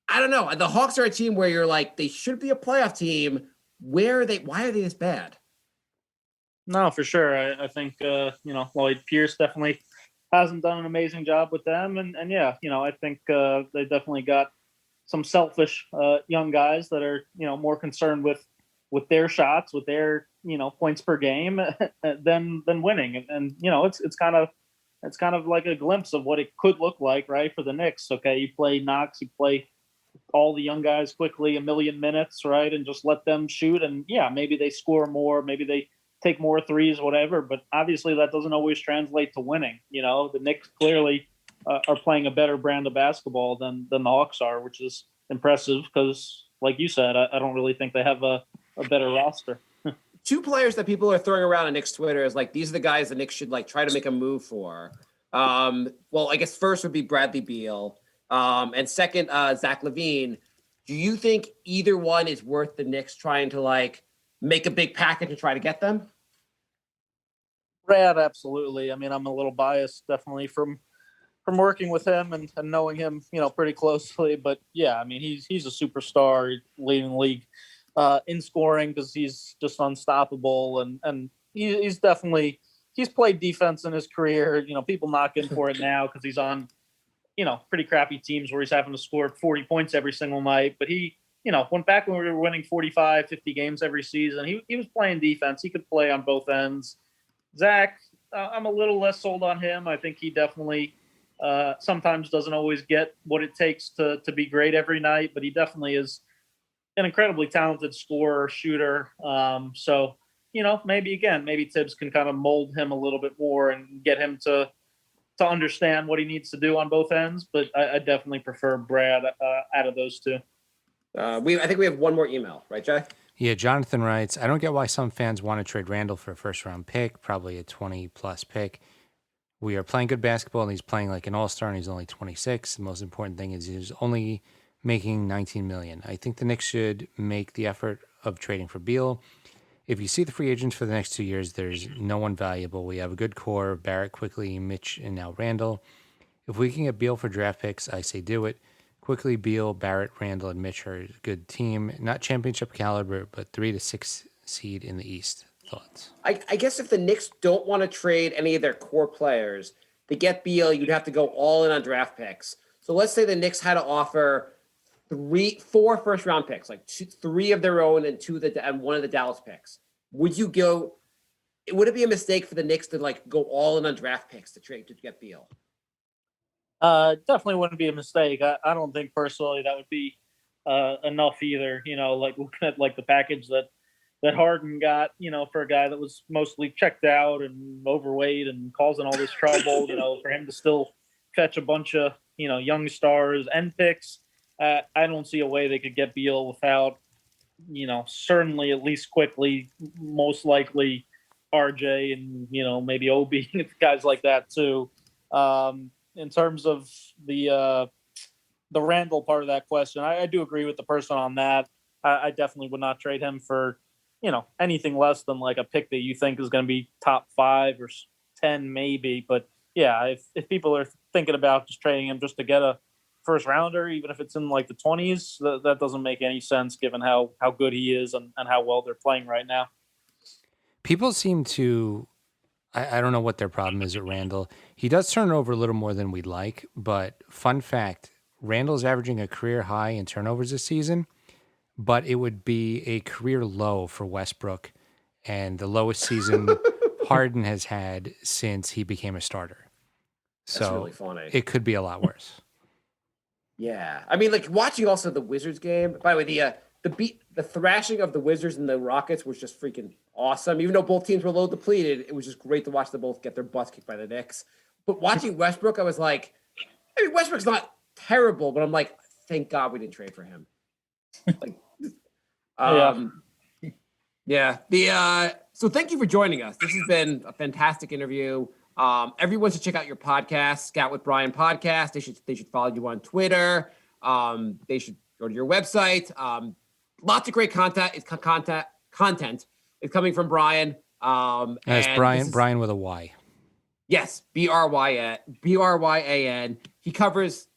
Speaker 5: don't know. The Hawks are a team where you're like, they should be a playoff team. Where are they? Why are they this bad?
Speaker 4: No, for sure. I think Lloyd Pierce definitely hasn't done an amazing job with them, and yeah, I think they definitely got some selfish young guys that are more concerned with their shots, with their points per game than winning, and it's kind of like a glimpse of what it could look like, right, for the Knicks. Okay, you play Knox, you play all the young guys quickly, a million minutes, right, and just let them shoot, and yeah, maybe they score more, maybe they take more threes, whatever. But obviously, that doesn't always translate to winning. The Knicks clearly are playing a better brand of basketball than the Hawks are, which is impressive because, like you said, I don't really think they have a better roster.
Speaker 5: Two players that people are throwing around on Knicks Twitter is like, these are the guys the Knicks should like try to make a move for. Well, I guess first would be Bradley Beal, and second, Zach LaVine. Do you think either one is worth the Knicks trying to like make a big package and try to get them?
Speaker 4: Brad, absolutely. I mean, I'm a little biased, definitely from working with him and knowing him, pretty closely. But yeah, I mean, he's a superstar, leading the league in scoring because he's just unstoppable, and he's definitely played defense in his career. People knock him for it now because he's on pretty crappy teams where he's having to score 40 points every single night. But he went back when we were winning 45, 50 games every season. He was playing defense. He could play on both ends. Zach, I'm a little less sold on him. I think he definitely sometimes doesn't always get what it takes to be great every night, but he definitely is an incredibly talented scorer, shooter. So, maybe Thibs can kind of mold him a little bit more and get him to understand what he needs to do on both ends. But I definitely prefer Brad out of those two.
Speaker 5: I think we have one more email, right, Jay?
Speaker 3: Yeah, Jonathan writes, I don't get why some fans want to trade Randall for a first-round pick, probably a 20-plus pick. We are playing good basketball, and he's playing like an all-star, and he's only 26. The most important thing is he's only making $19 million. I think the Knicks should make the effort of trading for Beal. If you see the free agents for the next 2 years, there's no one valuable. We have a good core, Barrett, Quickly, Mitch, and now Randall. If we can get Beal for draft picks, I say do it. Quickly, Beal, Barrett, Randall, and Mitch are a good team. Not championship caliber, but 3 to 6 seed in the East. Thoughts?
Speaker 5: I guess if the Knicks don't want to trade any of their core players to get Beal, you'd have to go all in on draft picks. So let's say the Knicks had to offer 4 first-round picks, like 3 of their own and one of the Dallas picks. Would you go? Would it be a mistake for the Knicks to like go all in on draft picks to trade to get Beal?
Speaker 4: Definitely wouldn't be a mistake. I don't think personally that would be enough either. Like looking at like the package that Harden got, for a guy that was mostly checked out and overweight and causing all this trouble, for him to still fetch a bunch of, young stars and picks. I don't see a way they could get Beal without, certainly at least Quickly, most likely RJ and, maybe Obi, guys like that too. In terms of the Randall part of that question, I do agree with the person on that. I definitely would not trade him for, anything less than like a pick that you think is going to be top 5 or 10 maybe. But yeah, if people are thinking about just trading him just to get a first rounder, even if it's in like the 20s, that doesn't make any sense given how good he is and how well they're playing right now.
Speaker 3: People seem to, I don't know what their problem is at Randall. He does turn over a little more than we'd like, but fun fact, Randall's averaging a career high in turnovers this season, but it would be a career low for Westbrook and the lowest season Harden has had since he became a starter.
Speaker 5: That's really funny.
Speaker 3: It could be a lot worse.
Speaker 5: Yeah. I mean, like watching also the Wizards game, by the way, the thrashing of the Wizards and the Rockets was just freaking awesome. Even though both teams were low depleted, it was just great to watch them both get their butts kicked by the Knicks. But watching Westbrook, I was like, I mean, Westbrook's not terrible, but I'm like, thank God we didn't trade for him. Like, yeah. So thank you for joining us. This has been a fantastic interview. Everyone should check out your podcast, Scout with Bryan podcast. They should follow you on Twitter. They should go to your website. Lots of great content. Content is coming from Bryan.
Speaker 3: It's Bryan with a Y.
Speaker 5: Yes, Bryan. He covers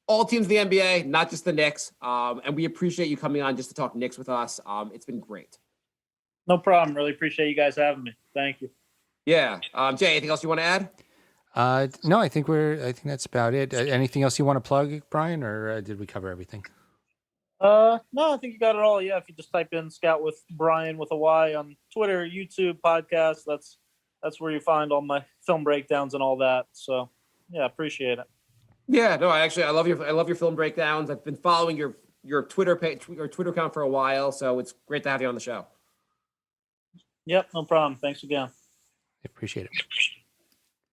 Speaker 5: all teams of the NBA, not just the Knicks. And we appreciate you coming on just to talk Knicks with us. It's been great.
Speaker 4: No problem. Really appreciate you guys having me. Thank you.
Speaker 5: Yeah. Jay, anything else you want to add?
Speaker 3: No, I think that's about it. Anything else you want to plug, Brian, or did we cover everything?
Speaker 4: No, I think you got it all. Yeah, if you just type in Scout with Brian with a Y on Twitter, YouTube, podcast, that's where you find all my film breakdowns and all that. So yeah, appreciate it.
Speaker 5: Yeah, no, I love your film breakdowns. I've been following your Twitter page, your Twitter account for a while, so it's great to have you on the show.
Speaker 4: Yep, no problem. Thanks again.
Speaker 3: Appreciate it.